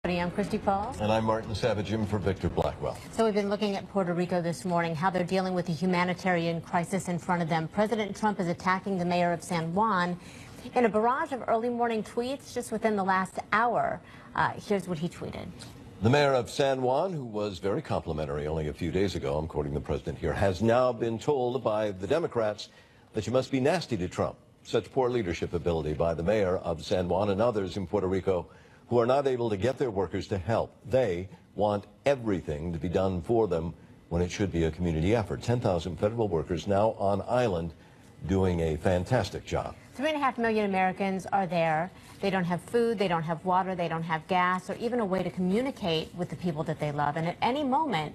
I'm Christy Paul. And I'm Martin Savage, in for Victor Blackwell. So we've been looking at Puerto Rico this morning, how they're dealing with the humanitarian crisis in front of them. President Trump is attacking the mayor of San Juan in a barrage of early morning tweets just within the last hour. Here's what he tweeted. The mayor of San Juan, who was very complimentary only a few days ago, I'm quoting the president here, has now been told by the Democrats that you must be nasty to Trump. Such poor leadership ability by the mayor of San Juan and others in Puerto Rico who are not able to get their workers to help. They want everything to be done for them when it should be a community effort. 10,000 federal workers now on island doing a fantastic job. 3.5 million Americans are there. They don't have food, they don't have water, they don't have gas, or even a way to communicate with the people that they love. And at any moment,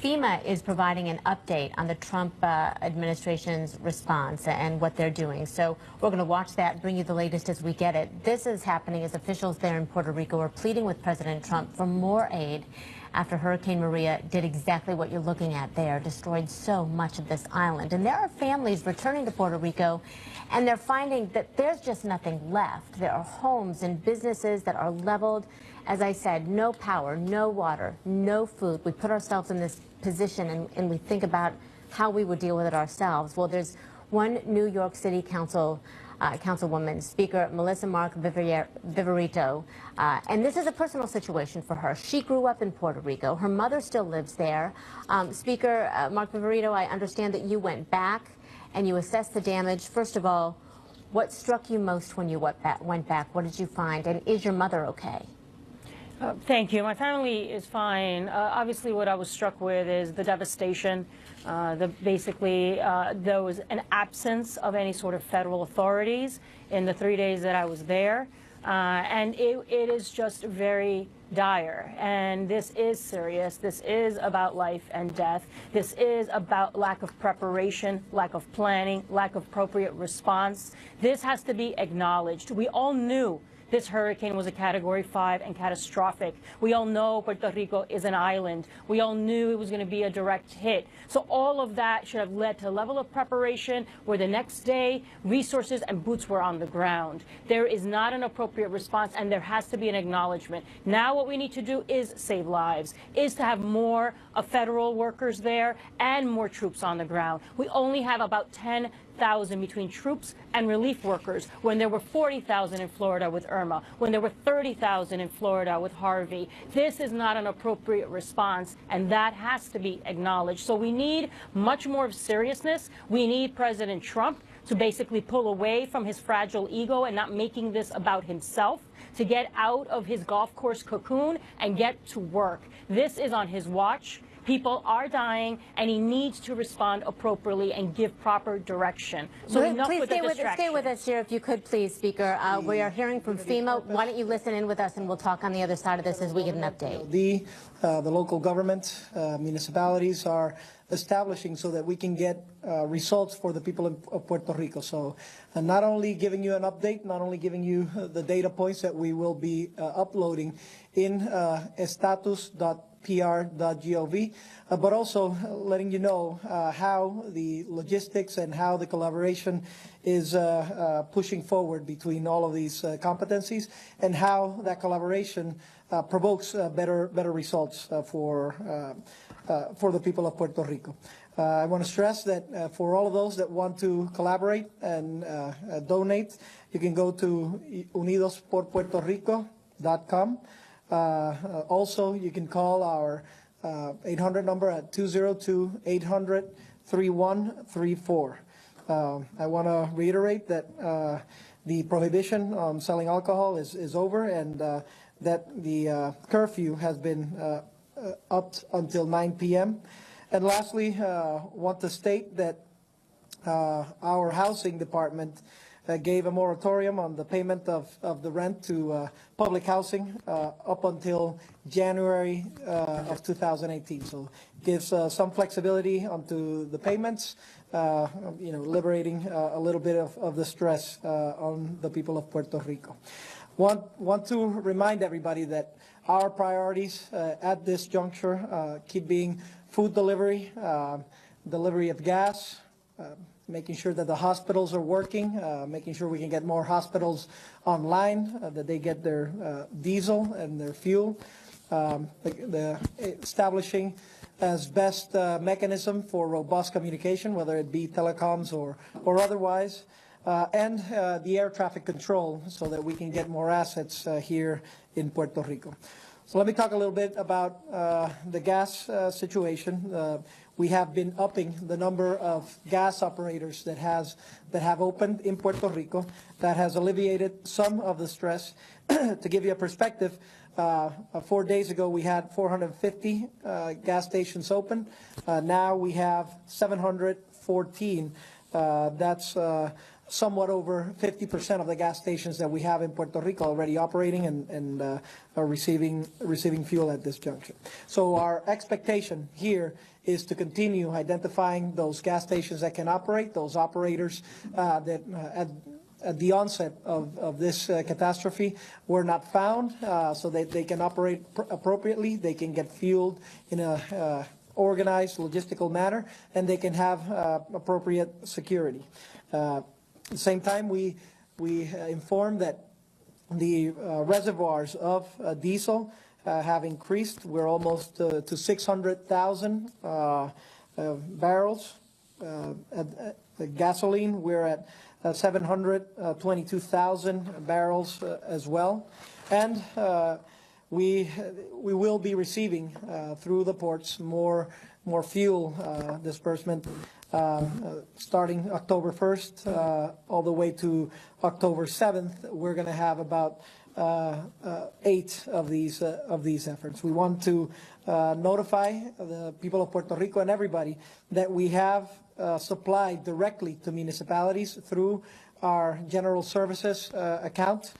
FEMA is providing an update on the Trump administration's response and what they're doing. So we're going to watch that and bring you the latest as we get it. This is happening as officials there in Puerto Rico are pleading with President Trump for more aid after Hurricane Maria did exactly what you're looking at there, destroyed so much of this island. And there are families returning to Puerto Rico, and they're finding that there's just nothing left. There are homes and businesses that are leveled. As I said, no power, no water, no food. We put ourselves in this position and we think about how we would deal with it ourselves. Well, there's one New York City Councilwoman, Speaker Melissa Mark Viverito, and this is a personal situation for her. She grew up in Puerto Rico. Her mother still lives there. Speaker Mark Viverito, I understand that you went back and you assessed the damage. First of all, what struck you most when you went back? What did you find? And is your mother okay? Thank you. My family is fine. Obviously, what I was struck with is the devastation. There was an absence of any sort of federal authorities in the 3 days that I was there. And it is just very dire. And this is serious. This is about life and death. This is about lack of preparation, lack of planning, lack of appropriate response. This has to be acknowledged. We all knew this hurricane was a Category 5 and catastrophic. We all know Puerto Rico is an island. We all knew it was going to be a direct hit. So all of that should have led to a level of preparation where the next day resources and boots were on the ground. There is not an appropriate response, and there has to be an acknowledgement. Now what we need to do is save lives, is to have more federal workers there and more troops on the ground. We only have about 10,000 between troops and relief workers when there were 40,000 in Florida with Irma, when there were 30,000 in Florida with Harvey. This is not an appropriate response, and that has to be acknowledged. So we need much more of seriousness. We need President Trump to basically pull away from his fragile ego and not making this about himself, to get out of his golf course cocoon and get to work. This is on his watch. People are dying, and he needs to respond appropriately and give proper direction. So enough with the distraction. Stay with us here, if you could, please, Speaker. We are hearing from FEMA. Why don't you listen in with us, and we'll talk on the other side of this as we get an update. The local government, municipalities are establishing so that we can get results for the people of Puerto Rico. So not only giving you an update, not only giving you the data points that we will be uploading in status.pr.gov, but also letting you know how the logistics and how the collaboration is pushing forward between all of these competencies, and how that collaboration provokes better results for the people of Puerto Rico. I want to stress that for all of those that want to collaborate and donate, you can go to unidosporpuertorico.com. Also, you can call our 800 number at 202-800-3134. I want to reiterate that the prohibition on selling alcohol is over, and that the curfew has been up until 9 p.m. And lastly, want to state that our housing department gave a moratorium on the payment of the rent to public housing up until January of 2018. So gives some flexibility onto the payments, liberating a little bit of the stress on the people of Puerto Rico. Want to remind everybody that our priorities at this juncture keep being food delivery, delivery of gas, making sure that the hospitals are working, making sure we can get more hospitals online, that they get their diesel and their fuel, establishing as best mechanism for robust communication, whether it be telecoms or otherwise, and the air traffic control so that we can get more assets here in Puerto Rico. So let me talk a little bit about the gas situation. We have been upping the number of gas operators that have opened in Puerto Rico. That has alleviated some of the stress. To give you a perspective, 4 days ago we had 450 gas stations open. Now we have 714. That's somewhat over 50% of the gas stations that we have in Puerto Rico already operating and are receiving fuel at this juncture. So our expectation here is to continue identifying those gas stations that can operate, those operators that at the onset of this catastrophe were not found, so that they can operate appropriately, they can get fueled in a organized logistical manner, and they can have appropriate security. At the same time, we informed that the reservoirs of diesel have increased. We're almost to 600,000 barrels. Gasoline, we're at 722,000 barrels as well. And we will be receiving through the ports more fuel disbursement starting October 1st all the way to October 7th. We're going to have about 8 of these efforts. We want to notify the people of Puerto Rico and everybody that we have supplied directly to municipalities through our general services account.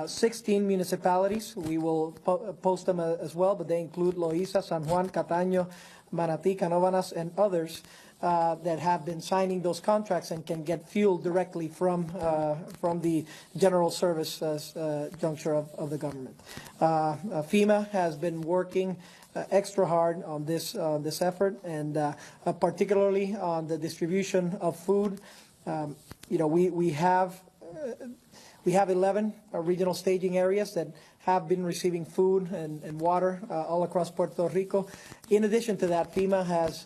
16 municipalities. We will post them as well, but they include Loíza, San Juan, Cataño, Manatí, Canóvanas, and others that have been signing those contracts and can get fuel directly from the general services juncture of the government. FEMA has been working extra hard on this effort, and particularly on the distribution of food. We have 11 regional staging areas that have been receiving food and water all across Puerto Rico. In addition to that, FEMA has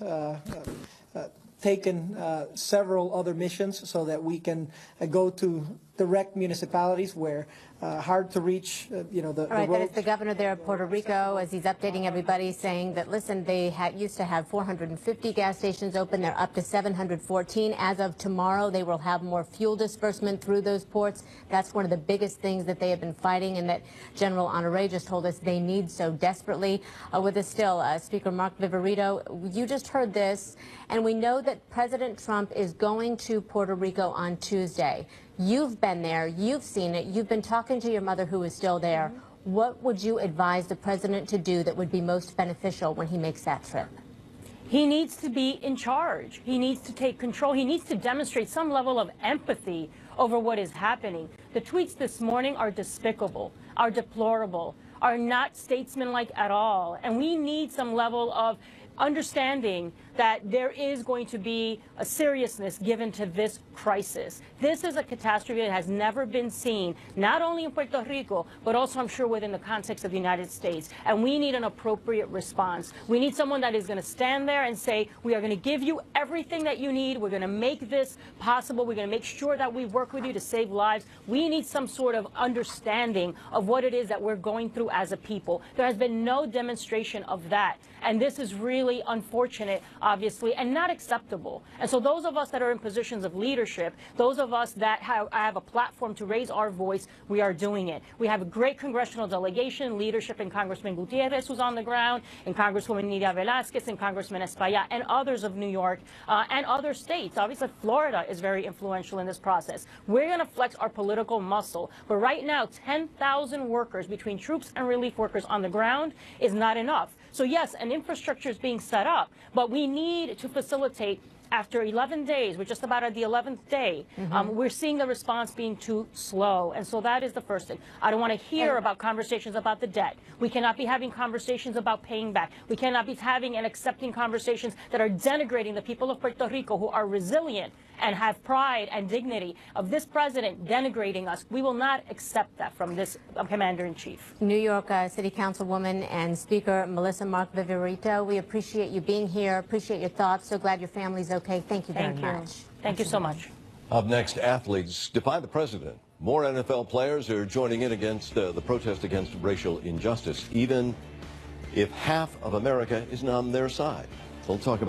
taken several other missions so that we can go to direct municipalities where hard to reach, the All right, that is roads. the governor there of Puerto Rico, as he's updating everybody, saying that, listen, they used to have 450 gas stations open. They're up to 714. As of tomorrow, they will have more fuel disbursement through those ports. That's one of the biggest things that they have been fighting and that General Honoré just told us they need so desperately. With us still, Speaker Mark Viverito, you just heard this, and we know that President Trump is going to Puerto Rico on Tuesday. You've been there, you've seen it, you've been talking to your mother who is still there. What would you advise the president to do that would be most beneficial when he makes that trip? He needs to be in charge. He needs to take control. He needs to demonstrate some level of empathy over what is happening. The tweets this morning are despicable, are deplorable, are not statesmanlike at all. And we need some level of understanding that there is going to be a seriousness given to this crisis. This is a catastrophe that has never been seen, not only in Puerto Rico, but also, I'm sure, within the context of the United States. And we need an appropriate response. We need someone that is going to stand there and say, we are going to give you everything that you need. We're going to make this possible. We're going to make sure that we work with you to save lives. We need some sort of understanding of what it is that we're going through as a people. There has been no demonstration of that. And this is really unfortunate, obviously, and not acceptable. And so those of us that are in positions of leadership, those of us that have a platform to raise our voice, we are doing it. We have a great congressional delegation, leadership in Congressman Gutierrez, who's on the ground, and Congresswoman Nidia Velázquez, and Congressman Espaillat, and others of New York, and other states. Obviously, Florida is very influential in this process. We're going to flex our political muscle. But right now, 10,000 workers between troops and relief workers on the ground is not enough. So yes, an infrastructure is being set up, but we need to facilitate after 11 days, we're just about at the 11th day, we're seeing the response being too slow. And so that is the first thing. I don't want to hear about conversations about the debt. We cannot be having conversations about paying back. We cannot be having and accepting conversations that are denigrating the people of Puerto Rico who are resilient and have pride and dignity of this president denigrating us. We will not accept that from this commander-in-chief. New York City Councilwoman and Speaker Melissa Mark Viverito, we appreciate you being here, appreciate your thoughts. So glad your family's okay. Thank you very much. Thank you so much. Up next, athletes defy the president. More NFL players are joining in against the protest against racial injustice, even if half of America isn't on their side. We'll talk about